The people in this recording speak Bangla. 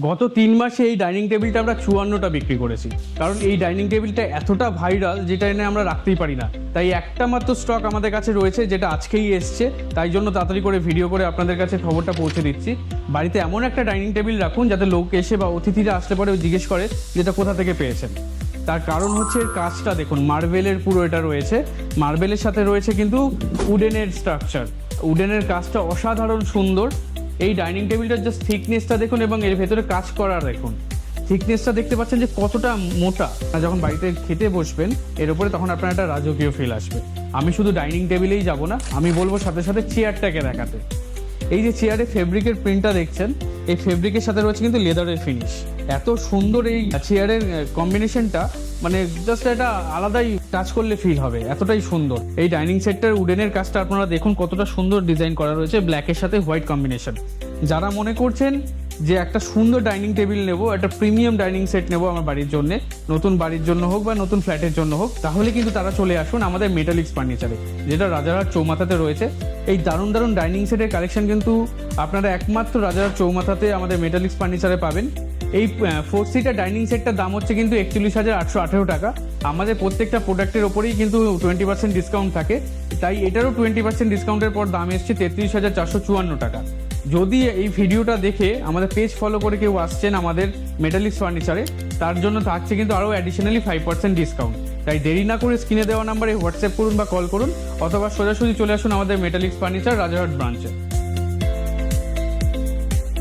গত 3 মাসে এই ডাইনিং টেবিলটা আমরা 54টা বিক্রি করেছি, কারণ এই ডাইনিং টেবিলটা এতটা ভাইরাল যেটা এনে আমরা রাখতেই পারি না। তাই একটা মাত্র স্টক আমাদের কাছে রয়েছে, যেটা আজকেই এসছে, তাই জন্য তাড়াতাড়ি করে ভিডিও করে আপনাদের কাছে খবরটা পৌঁছে দিচ্ছি। বাড়িতে এমন একটা ডাইনিং টেবিল রাখুন যাতে লোক এসে বা অতিথিরা আসলে পরে জিজ্ঞেস করে যেটা কোথা থেকে পেয়েছেন। তার কারণ হচ্ছে এর কাজটা দেখুন, মার্বেলের পুরো এটা রয়েছে, মার্বেলের সাথে রয়েছে কিন্তু উডেনের স্ট্রাকচার। উডেনের কাজটা অসাধারণ সুন্দর। এই ডাইনিং টেবিলটার জাস্ট থিকনেসটা দেখুন এবং এর ভেতরে কাজ করা দেখুন। থিকনেসটা দেখতে পাচ্ছেন যে কতটা মোটা। যখন বাড়িতে খেতে বসবেন এর উপরে, তখন আপনার একটা রাজকীয় ফিল আসবে। আমি শুধু ডাইনিং টেবিলেই যাব না, আমি বলবো সাথে সাথে চেয়ারটাকে দেখাতে। এই যে চেয়ারে ফেব্রিকের প্রিন্টটা দেখছেন, এই ফেব্রিকের সাথে রয়েছে কিন্তু লেদারের ফিনিশ। এত সুন্দর এই চেয়ারের কম্বিনেশনটা, মানে জাস্ট এটা আলাদাই টাচ করলে ফিল হবে, এতটাই সুন্দর। এই ডাইনিং সেটটার উডেনের কাজটা আপনারা দেখুন কতটা সুন্দর ডিজাইন করা রয়েছে, ব্ল্যাকের সাথে হোয়াইট কম্বিনেশন। যারা মনে করছেন যে একটা সুন্দর ডাইনিং টেবিল নেবো, একটা প্রিমিয়াম ডাইনিং সেট নেবো আমার বাড়ির জন্য, নতুন বাড়ির জন্য হোক বা নতুন ফ্ল্যাটের জন্য হোক, তাহলে কিন্তু তারা চলে আসুন আমাদের মেটালিক্স ফার্নিচারে, যেটা রাজারহাট চৌমাথাতে রয়েছে। এই দারুণ দারুণ ডাইনিং সেটের কালেকশন কিন্তু আপনারা একমাত্র রাজারহাট চৌমাথাতে আমাদের মেটালিক্স ফার্নিচারে পাবেন। এই 4 সিটার ডাইনিং সেটটার দাম হচ্ছে কিন্তু 41,818 টাকা। আমাদের প্রত্যেকটা প্রোডাক্টের ওপরেই কিন্তু 20% ডিসকাউন্ট থাকে, তাই এটারও 20% ডিসকাউন্টের পর দাম এসছে 33,454 টাকা। যদি এই ভিডিওটা দেখে আমাদের পেজ ফলো করে কেউ আসছেন আমাদের মেটালিক্স ফার্নিচারে, তার জন্য থাকছে কিন্তু আরও অ্যাডিশনালি 5% ডিসকাউন্ট। তাই দেরি না করে স্ক্রিনে দেওয়া নাম্বারে হোয়াটসঅ্যাপ করুন বা কল করুন, অথবা সোজাসুজি চলে আসুন আমাদের মেটালিক্স ফার্নিচার রাজারহাট ব্রাঞ্চে।